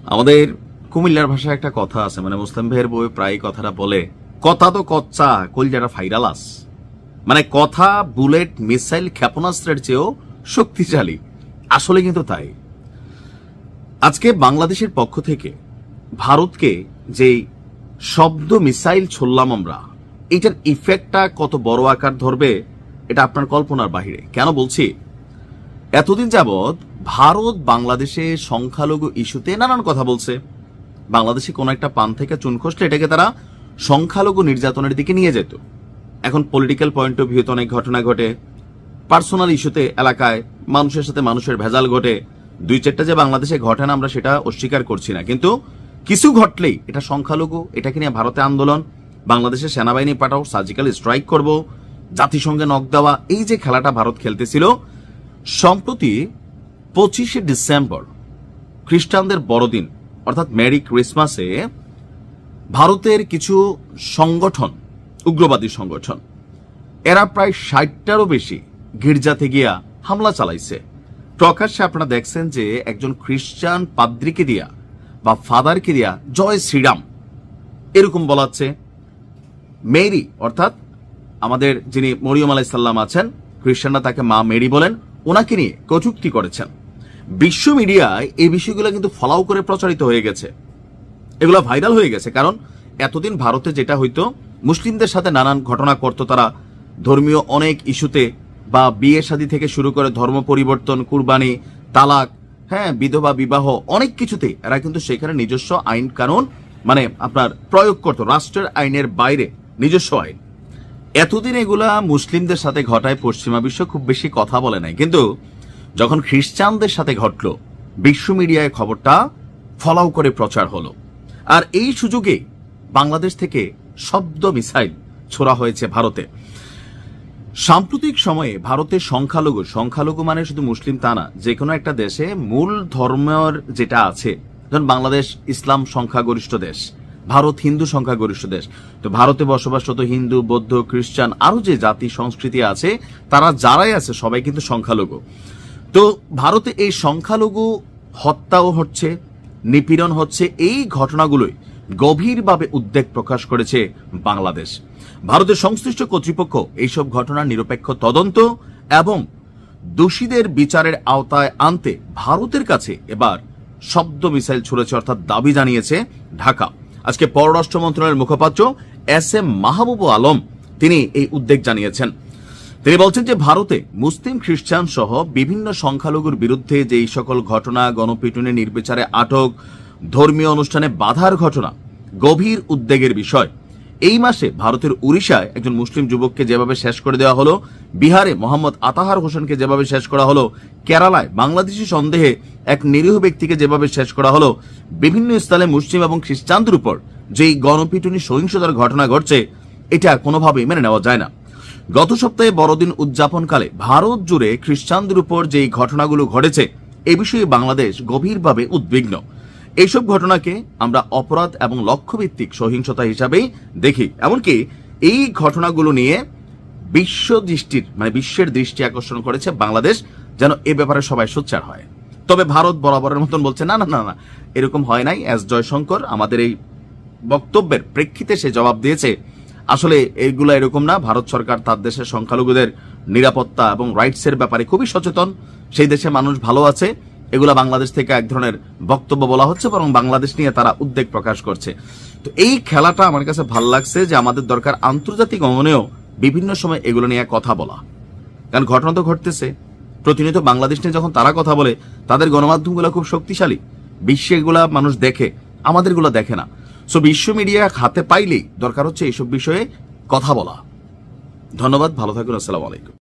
আমাদের কুমিল্লার ভাষায় একটা কথা আছে, মানে মুসলিম ভাইয়ের বই প্রায় কথাটা বলে, কথা তো কচ্চা কলজাটা ফাইরালাস। মানে কথা বুলেট মিসাইল ক্ষেপণাস্ত্রের চেয়েও শক্তিশালী। আসলে কিন্তু তাই। আজকে বাংলাদেশের পক্ষ থেকে ভারতকে যে শব্দ মিসাইল ছড়লাম আমরা, এটার ইফেক্টটা কত বড় আকার ধরবে এটা আপনার কল্পনার বাহিরে। কেন বলছি, এতদিন যাবৎ ভারত বাংলাদেশে সংখ্যালঘু ইস্যুতে নানান কথা বলছে। বাংলাদেশে কোনো একটা পান থেকে চুন খসলে এটাকে তারা সংখ্যালঘু নির্যাতনের দিকে নিয়ে যেত। এখন পলিটিক্যাল পয়েন্ট অফ ভিউতে অনেক ঘটনা ঘটে, পার্সোনাল ইস্যুতে এলাকায় মানুষের সাথে মানুষের ভেজাল ঘটে। দুই চারটা যে বাংলাদেশে ঘটে না, আমরা সেটা অস্বীকার করছি না, কিন্তু কিছু ঘটলেই এটা সংখ্যালঘু, এটাকে নিয়ে ভারতে আন্দোলন, বাংলাদেশের সেনাবাহিনী পাঠাও, সার্জিক্যাল স্ট্রাইক করব, জাতিসংঘে নক দেওয়া, এই যে খেলাটা ভারত খেলতেছিল। সম্প্রতি 25শে ডিসেম্বর খ্রিস্টানদের বড়দিন অর্থাৎ মেরি ক্রিসমাসে ভারতের কিছু সংগঠন, উগ্রবাদী সংগঠন, এরা প্রায় 60টারও বেশি গির্জাতে গিয়া হামলা চালাইছে। প্রকাশ্যে আপনারা দেখছেন যে একজন খ্রিস্টান পাদ্রীকে দিয়া বা ফাদারকে দিয়া জয় শ্রীরাম এরকম বলাচ্ছে। মেরি অর্থাৎ আমাদের যিনি মরিয়ম আলাইসাল্লাম আছেন, খ্রিস্টানরা তাকে মা মেরি বলেন, ওনাকে নিয়ে কটূক্তি করেছেন। বিশ্ব মিডিয়ায় এই বিষয়গুলো কিন্তু ফলাও করে প্রচারিত হয়ে গেছে, এগুলো ভাইরাল হয়ে গেছে। কারণ এতদিন ভারতে যেটা হইতো, মুসলিমদের সাথে নানান ঘটনা করতো তারা, ধর্মীয় অনেক ইস্যুতে বা বিয়ে শাদী থেকে শুরু করে ধর্ম পরিবর্তন, কুরবানি, তালাক, বিধবা বিবাহ, অনেক কিছুতে এরা কিন্তু সেখানে নিজস্ব আইন কানুন মানে আপনার প্রয়োগ করতো, রাষ্ট্রের আইনের বাইরে নিজস্ব আইন। এতদিন এগুলা মুসলিমদের সাথে ঘটায় পশ্চিমা বিশ্ব খুব বেশি কথা বলে নাই, কিন্তু যখন খ্রিস্টানদের সাথে ঘটলো বিশ্ব মিডিয়ায় খবরটা ফলাও করে প্রচার হলো। আর এই সুযোগে বাংলাদেশ থেকে শব্দ মিসাইল ছোড়া হয়েছে ভারতে। সাম্প্রতিক সময়ে ভারতের সংখ্যালঘু মানে শুধু মুসলিম তা না, যে কোনো একটা দেশে মূল ধর্মের যেটা আছে, যেমন বাংলাদেশ ইসলাম সংখ্যাগরিষ্ঠ দেশ, ভারত হিন্দু সংখ্যাগরিষ্ঠ দেশ। তো ভারতে বসবাসরত হিন্দু, বৌদ্ধ, খ্রিস্টান আরো যে জাতি সংস্কৃতি আছে, তারা যারাই আছে সবাই কিন্তু সংখ্যালঘু। তো ভারতে এই সংখ্যালঘু হত্যাও হচ্ছে, নিপীড়ন হচ্ছে, এই ঘটনাগুলোই গভীরভাবে উদ্বেগ প্রকাশ করেছে বাংলাদেশ। ভারতের সংশ্লিষ্ট কর্তৃপক্ষ এইসব ঘটনার নিরপেক্ষ তদন্ত এবং দোষীদের বিচারের আওতায় আনতে ভারতের কাছে এবার শব্দ মিসাইল ছুড়েছে, অর্থাৎ দাবি জানিয়েছে ঢাকা। আজকে পররাষ্ট্র মন্ত্রণালয়ের মুখপাত্র SM মাহবুব আলম তিনি এই উদ্বেগ জানিয়েছেন। তিনি বলছেন যে ভারতে মুসলিম, খ্রিস্টান সহ বিভিন্ন সংখ্যালঘুর বিরুদ্ধে যে এই সকল ঘটনা, গণপিটুনি, নির্বিচারে আটক, ধর্মীয় অনুষ্ঠানে বাধার ঘটনা গভীর উদ্বেগের বিষয়। এই মাসে ভারতের উড়িষ্যায় একজন মুসলিম যুবককে যেভাবে শেষ করে দেওয়া হলো, বিহারে মোহাম্মদ আতাহার হোসেনকে যেভাবে শেষ করা হলো, কেরালায় বাংলাদেশি সন্দেহে এক নিরীহ ব্যক্তিকে যেভাবে শেষ করা হলো, বিভিন্ন স্থানে মুসলিম এবং খ্রিস্টানদের উপর যেই গণপিটুনি সহিংসতার ঘটনা ঘটছে, এটা কোনোভাবেই মেনে নেওয়া যায় না। গত সপ্তাহে বড়দিন উদযাপনকালে ভারত জুড়ে খ্রিস্টানদের উপর যেই ঘটনাগুলো ঘটেছে, এ বিষয়ে বাংলাদেশ গভীরভাবে উদ্বিগ্ন। এইসব ঘটনাকে আমরা অপরাধ এবং লক্ষ্যভিত্তিক সহিংসতা হিসাবেই দেখি। এমনকি এই ঘটনাগুলো নিয়ে বিশ্বের দৃষ্টি আকর্ষণ করেছে বাংলাদেশ, যেন এ ব্যাপারে সবাই সোচ্চার হয়। তবে ভারত বরাবরের মতন বলছে না না না না, এরকম হয় নাই। এস জয়শঙ্কর আমাদের এই বক্তব্যের প্রেক্ষিতে সে জবাব দিয়েছে, আসলে এইগুলা এরকম না। ভারত সরকার তার দেশের সংখ্যালঘুদের নিরাপত্তা এবং রাইটসের ব্যাপারে খুবই সচেতন, সেই দেশে মানুষ ভালো আছে। এগুলা বাংলাদেশ থেকে এক ধরনের বক্তব্য বলা হচ্ছে, বরং বাংলাদেশ নিয়ে তারা উদ্বেগ প্রকাশ করছে। তো এই খেলাটা আমার কাছে ভাল লাগছে, যে আমাদের দরকার আন্তর্জাতিক অঙ্গনেও বিভিন্ন সময় এগুলো নিয়ে কথা বলা। কারণ ঘটনা তো ঘটতেছে প্রতিনিয়ত। বাংলাদেশ নিয়ে যখন তারা কথা বলে, তাদের গণমাধ্যমগুলো খুব শক্তিশালী, বিশ্বে এগুলা মানুষ দেখে, আমাদেরগুলো দেখে না। সো বিশ্ব মিডিয়া হাতে পাইলেই দরকার হচ্ছে এইসব বিষয়ে কথা বলা। ধন্যবাদ, ভালো থাকুন, আসসালামু আলাইকুম।